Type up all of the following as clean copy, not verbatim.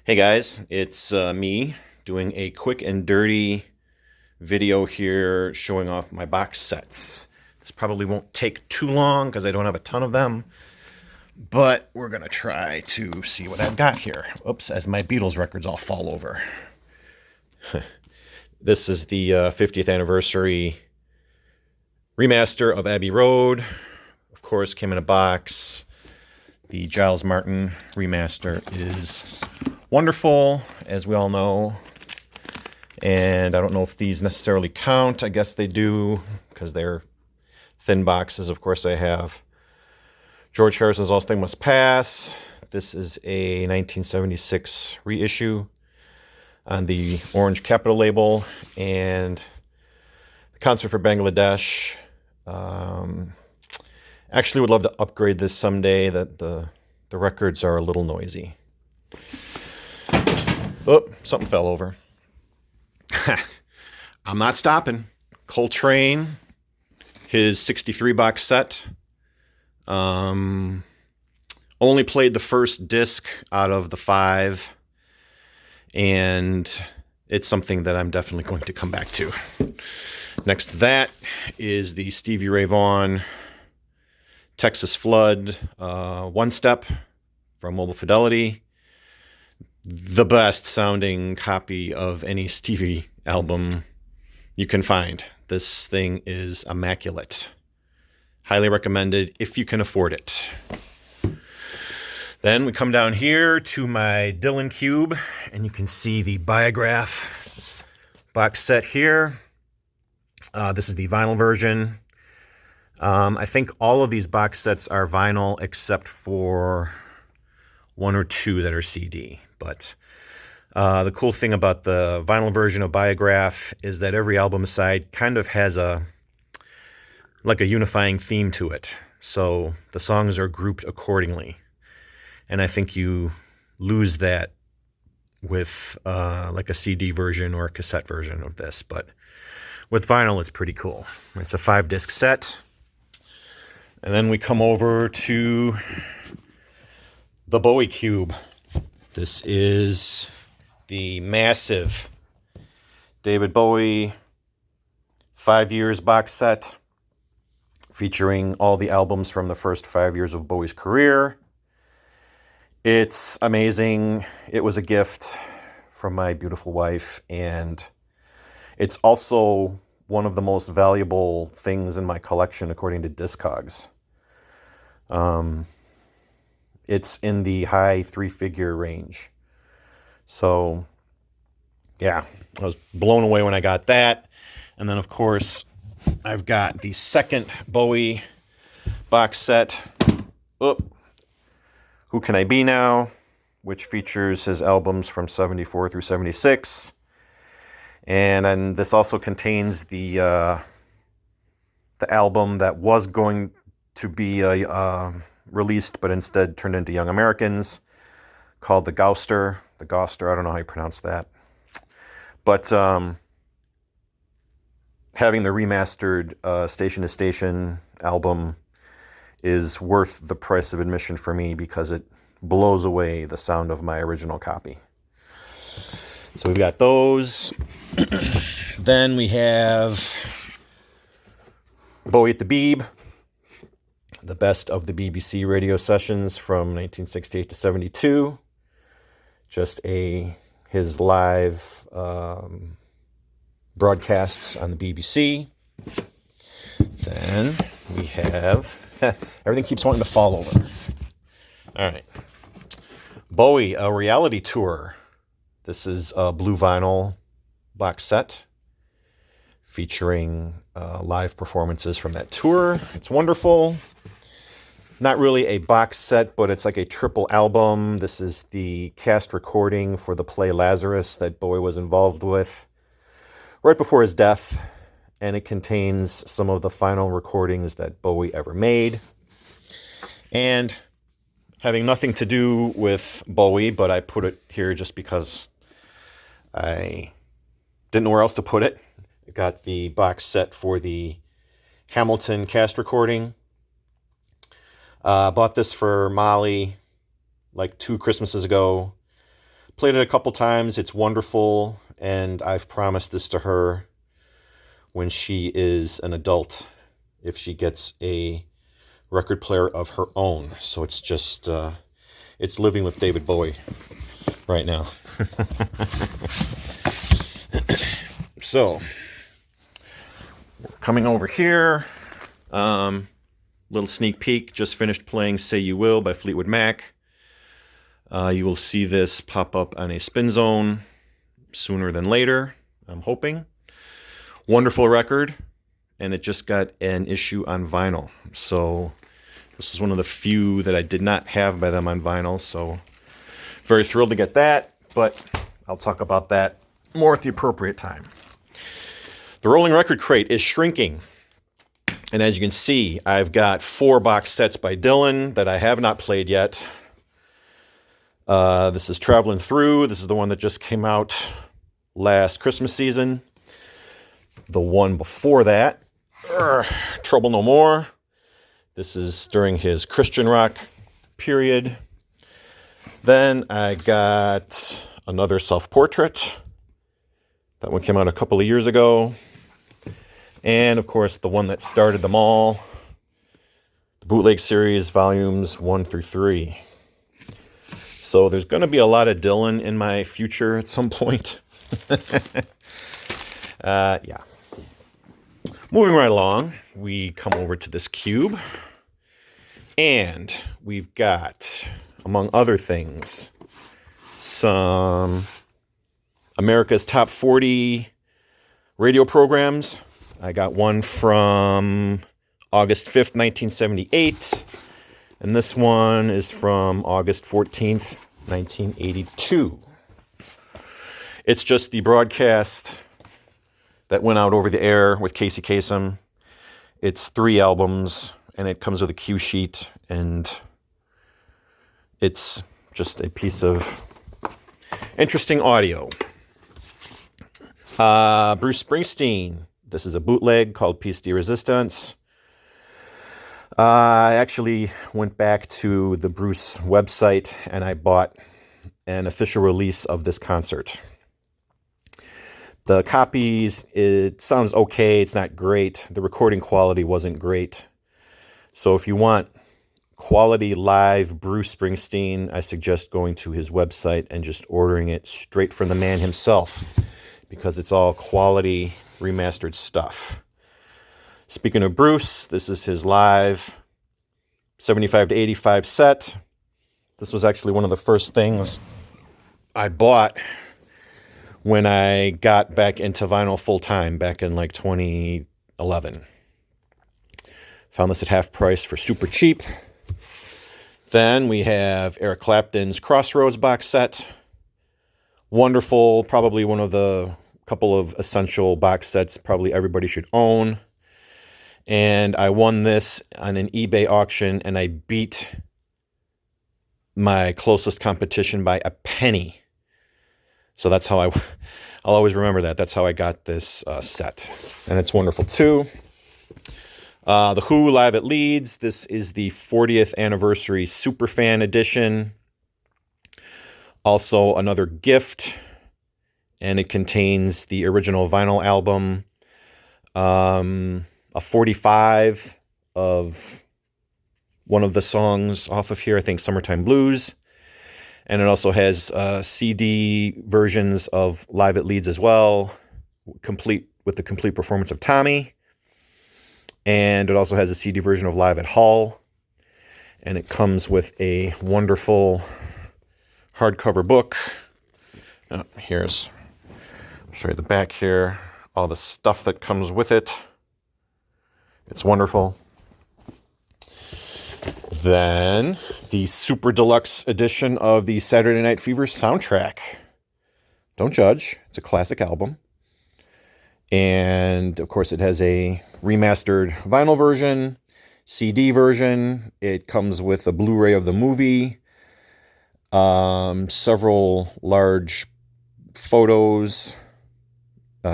Hey guys, it's me doing a quick and dirty video here showing off my box sets. This probably won't take too long because I don't have a ton of them, but we're going to try to see what I've got here. Oops, as my Beatles records all fall over. This is the 50th anniversary remaster of Abbey Road. Of course, came in a box. The Giles Martin remaster is wonderful, as we all know. And I don't know if these necessarily count. I guess they do, because they're thin boxes. Of course, I have George Harrison's All Things Must Pass. This is a 1976 reissue on the orange Capitol label. And the Concert for Bangladesh. Actually would love to upgrade this someday. That the records are a little noisy. Oh, something fell over. I'm not stopping. Coltrane, his 63 box set. Only played the first disc out of the 5. And it's something that I'm definitely going to come back to. Next to that is the Stevie Ray Vaughan Texas Flood One Step from Mobile Fidelity. The best sounding copy of any Stevie album you can find. This thing is immaculate. Highly recommended if you can afford it. Then we come down here to my Dylan Cube, and you can see the Biograph box set here. This is the vinyl version. I think all of these box sets are vinyl except for 1 or 2 that are CD. But the cool thing about the vinyl version of Biograph is that every album side kind of has a unifying theme to it. So the songs are grouped accordingly. And I think you lose that with like a CD version or a cassette version of this. But with vinyl, it's pretty cool. It's a 5-disc set. And then we come over to the Bowie Cube. This is the massive David Bowie 5 years box set featuring all the albums from the first 5 years of Bowie's career. It's amazing. It was a gift from my beautiful wife, and it's also one of the most valuable things in my collection according to Discogs. It's in the high 3-figure range. So, yeah, I was blown away when I got that. And then, of course, I've got the second Bowie box set. Who Can I Be Now? Which features his albums from 74 through 76. And this also contains the album that was going to be released, but instead turned into Young Americans, called The Gouster. The Gouster, I don't know how you pronounce that. But having the remastered Station to Station album is worth the price of admission for me because it blows away the sound of my original copy. So we've got those. Then we have Bowie at the Beeb, the best of the BBC radio sessions from 1968 to 72. Just his live broadcasts on the BBC. Then we have everything keeps wanting to fall over. All right, Bowie, a reality tour. This is a blue vinyl box set featuring live performances from that tour. It's wonderful. Not really a box set, but it's like a triple album. This is the cast recording for the play Lazarus that Bowie was involved with right before his death, and it contains some of the final recordings that Bowie ever made. And having nothing to do with Bowie, but I put it here just because I didn't know where else to put it. I got the box set for the Hamilton cast recording. Bought this for Molly like 2 Christmases ago. Played it a couple times. It's wonderful, and I've promised this to her when she is an adult, if she gets a record player of her own. So it's just, it's living with David Bowie right now. So, coming over here, little sneak peek, just finished playing Say You Will by Fleetwood Mac. You will see this pop up on a Spin Zone sooner than later, I'm hoping. Wonderful record, and it just got an issue on vinyl. So this was one of the few that I did not have by them on vinyl, so very thrilled to get that, but I'll talk about that more at the appropriate time. The Rolling Record Crate is shrinking, and as you can see, I've got 4 box sets by Dylan that I have not played yet. This is Traveling Through. This is the one that just came out last Christmas season. The one before that, Trouble No More. This is during his Christian rock period. Then I got another self-portrait. That one came out a couple of years ago. And, of course, the one that started them all, the Bootleg Series, volumes 1 through 3. So there's going to be a lot of Dylan in my future at some point. Yeah. Moving right along, we come over to this cube. And we've got, among other things, some America's Top 40 radio programs. I got one from August 5th, 1978. And this one is from August 14th, 1982. It's just the broadcast that went out over the air with Casey Kasem. It's 3 albums, and it comes with a cue sheet, and it's just a piece of interesting audio. Bruce Springsteen. This is a bootleg called Piece de Resistance. I actually went back to the Bruce website, and I bought an official release of this concert. The copies, it sounds okay. It's not great. The recording quality wasn't great. So if you want quality live Bruce Springsteen, I suggest going to his website and just ordering it straight from the man himself, because it's all quality remastered stuff. Speaking of Bruce, this is his live 75 to 85 set. This was actually one of the first things I bought when I got back into vinyl full time back in like 2011. Found this at half price for super cheap. Then we have Eric Clapton's Crossroads box set. Wonderful, probably one of the couple of essential box sets probably everybody should own. And I won this on an eBay auction, and I beat my closest competition by a penny. So that's how I'll always remember that. That's how I got this set. And it's wonderful too. The Who Live at Leeds. This is the 40th anniversary Superfan edition. Also another gift. And it contains the original vinyl album. A 45 of one of the songs off of here, I think Summertime Blues. And it also has CD versions of Live at Leeds as well, complete with the complete performance of Tommy. And it also has a CD version of Live at Hull. And it comes with a wonderful hardcover book. I'll show you the back here, all the stuff that comes with it. It's wonderful. Then the super deluxe edition of the Saturday Night Fever soundtrack. Don't judge. It's a classic album. And of course it has a remastered vinyl version, CD version. It comes with a Blu-ray of the movie, several large photos,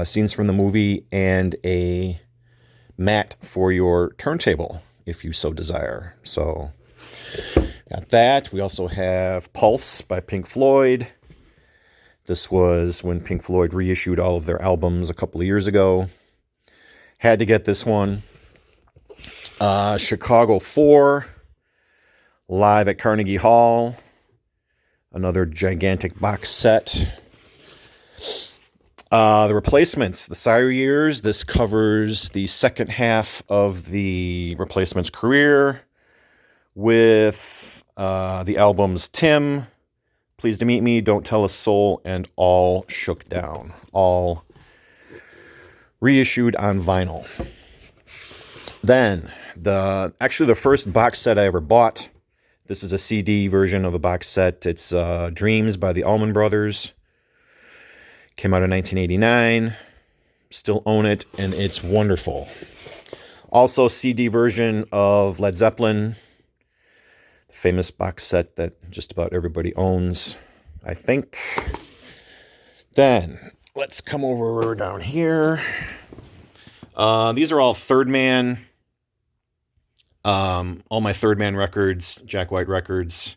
scenes from the movie, and a mat for your turntable if you so desire. So got that. We also have Pulse by Pink Floyd. This was when Pink Floyd reissued all of their albums a couple of years ago. Had to get this one. Chicago 4, live at Carnegie Hall. Another gigantic box set. The Replacements, the Sire Years. This covers the second half of the Replacements' career with the albums Tim, Pleased to Meet Me, Don't Tell a Soul, and All Shook Down. All reissued on vinyl. Then, the first box set I ever bought. This is a CD version of a box set. It's Dreams by the Allman Brothers. Came out in 1989. Still own it, and it's wonderful. Also, CD version of Led Zeppelin. The famous box set that just about everybody owns, I think. Then, let's come over down here. These are all Third Man. All my Third Man records, Jack White records.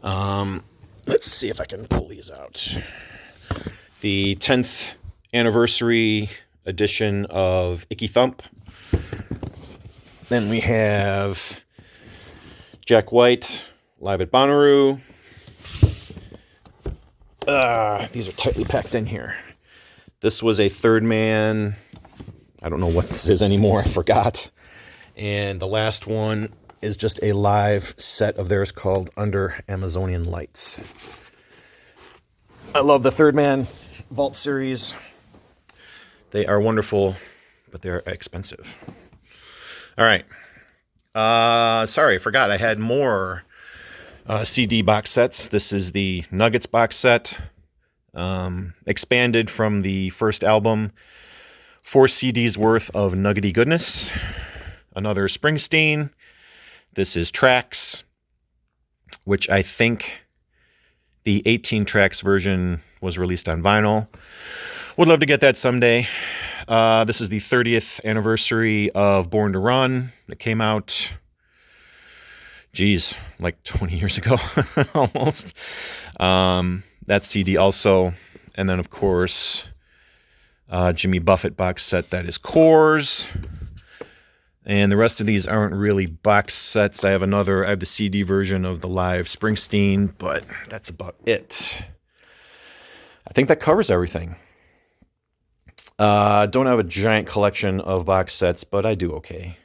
Let's see if I can pull these out. The 10th anniversary edition of Icky Thump. Then we have Jack White, live at Bonnaroo. These are tightly packed in here. This was a Third Man. I don't know what this is anymore. I forgot. And the last one is just a live set of theirs called Under Amazonian Lights. I love the Third Man Vault series. They are wonderful, but they're expensive. All right. Sorry, I forgot. I had more CD box sets. This is the Nuggets box set. Expanded from the first album. 4 CDs worth of nuggety goodness. Another Springsteen. This is Tracks, which I think the 18 tracks version was released on vinyl. Would love to get that someday. This is the 30th anniversary of Born to Run. It came out, like 20 years ago, almost. That CD also. And then, of course, Jimmy Buffett box set that is Cores. And the rest of these aren't really box sets. I have the CD version of the live Springsteen, but that's about it. I think that covers everything. Don't have a giant collection of box sets, but I do okay.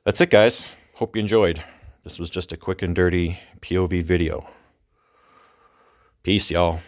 That's it, guys. Hope you enjoyed. This was just a quick and dirty POV video. Peace, y'all.